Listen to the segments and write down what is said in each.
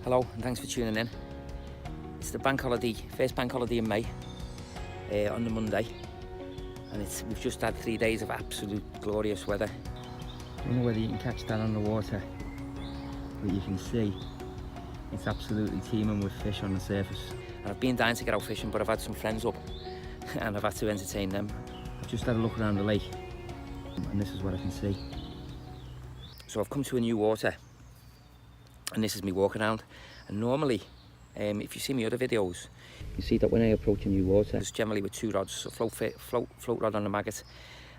Hello and thanks for tuning in. It's the bank holiday, first bank holiday in May, on the Monday, and we've just had 3 days of absolute glorious weather. I don't know whether you can catch that on the water, but you can see it's absolutely teeming with fish on the surface. And I've been dying to get out fishing, but I've had some friends up and I've had to entertain them. I've just had a look around the lake and this is what I can see. So I've come to a new water and this is me walking around, and normally if you see my other videos you see that when I approach a new water it's generally with 2 rods, so float rod on the maggot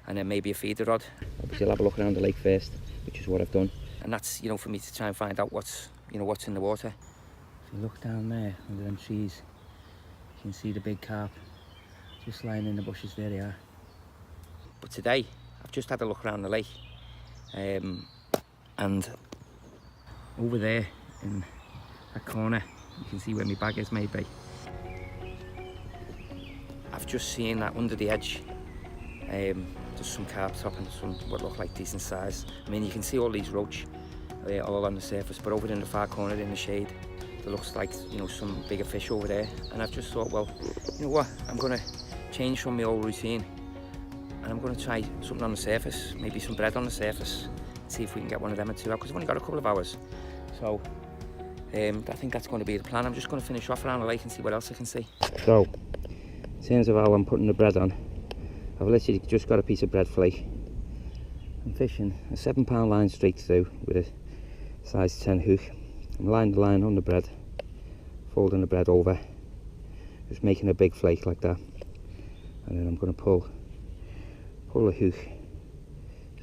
and then maybe a feeder rod. Obviously I'll have a look around the lake first, which is what I've done, and that's for me to try and find out what's in the water. If you look down there under them trees you can see the big carp just lying in the bushes. There they are. But today I've just had a look around the lake, and over there in that corner you can see where my bag is maybe. I've just seen that under the edge there's some carp topping, some what look like decent size. I mean, you can see all these roach all on the surface, but over in the far corner in the shade there looks like some bigger fish over there. And I've just thought, well, you know what, I'm going to change from my old routine and I'm going to try something on the surface, maybe some bread on the surface, see if we can get one of them or 2 out, because I've only got a couple of hours. So I think that's going to be the plan. I'm just going to finish off around the lake and see what else I can see. So in terms of how I'm putting the bread on, I've literally just got a piece of bread flake. I'm fishing a 7-pound line straight through with a size 10 hook. I'm laying the line on the bread, folding the bread over, just making a big flake like that, and then I'm going to pull the hook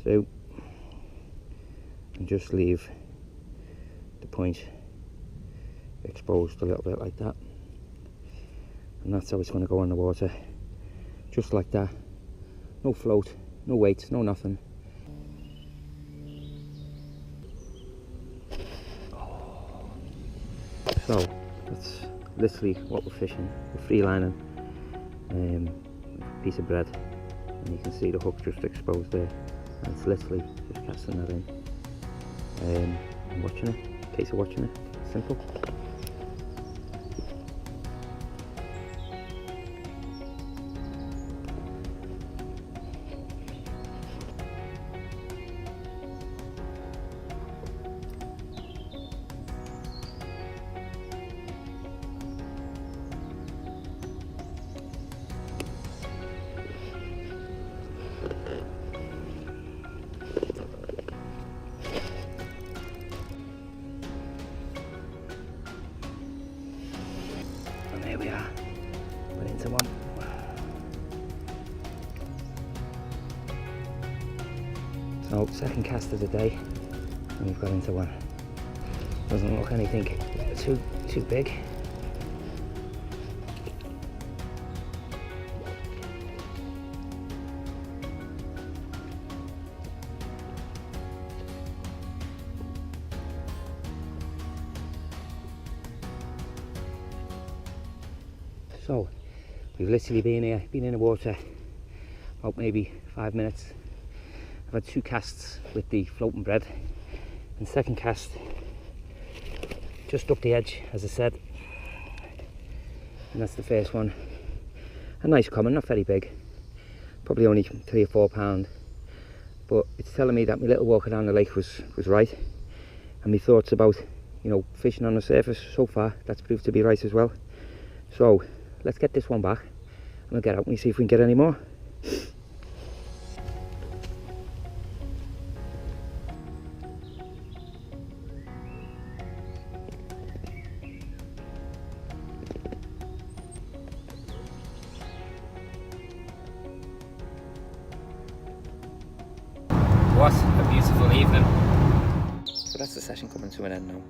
through and just leave the point exposed a little bit like that, and that's how it's going to go on the water, just like that. No float, no weight, no nothing. So that's literally what we're fishing. We're free lining a piece of bread, and you can see the hook just exposed there, and it's literally just casting that in and watching it. Case of watching it, simple. There we are, we're into one. So second cast of the day and we've got into one. Doesn't look anything too big. So we've literally been in the water about maybe 5 minutes. I've had 2 casts with the floating bread, and second cast just up the edge, as I said, and that's the first one. A nice common, not very big, probably only 3 or 4 pound, but it's telling me that my little walk around the lake was right, and my thoughts about fishing on the surface so far, that's proved to be right as well. So let's get this one back and we'll get out and see if we can get any more. What a beautiful evening. So that's the session coming to an end now.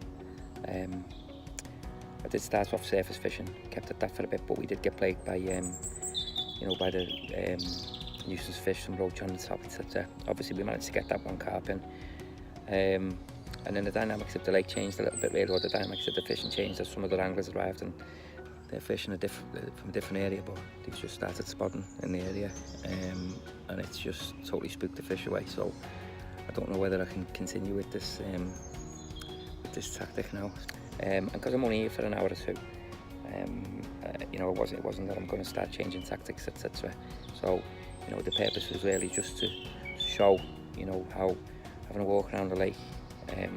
I did start off surface fishing, kept at that for a bit, but we did get plagued by, by the nuisance fish, some roach on the top, etc. Obviously we managed to get that one carp in, and then the dynamics of the lake changed a little bit really, or the dynamics of the fishing changed as some of the anglers arrived and they're fishing from a different area, but they've just started spotting in the area, and it's just totally spooked the fish away. So I don't know whether I can continue with this tactic now. and because I'm only here for an hour or two, you know, it wasn't that I'm going to start changing tactics, etc. So, you know, the purpose was really just to show, you know, how having a walk around the lake,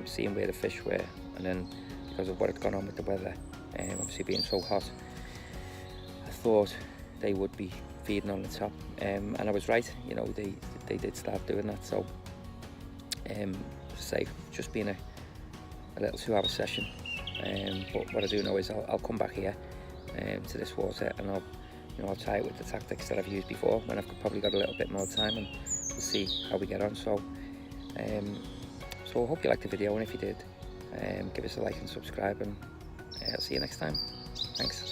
seeing where the fish were, and then because of what had gone on with the weather, obviously being so hot, I thought they would be feeding on the top, and I was right. You know, they did start doing that. So, say, just being a little 2-hour session. But what I do know is I'll come back here to this water, and I'll try it with the tactics that I've used before when I've probably got a little bit more time, and we'll see how we get on. So I hope you liked the video, and if you did, give us a like and subscribe, and I'll see you next time. Thanks.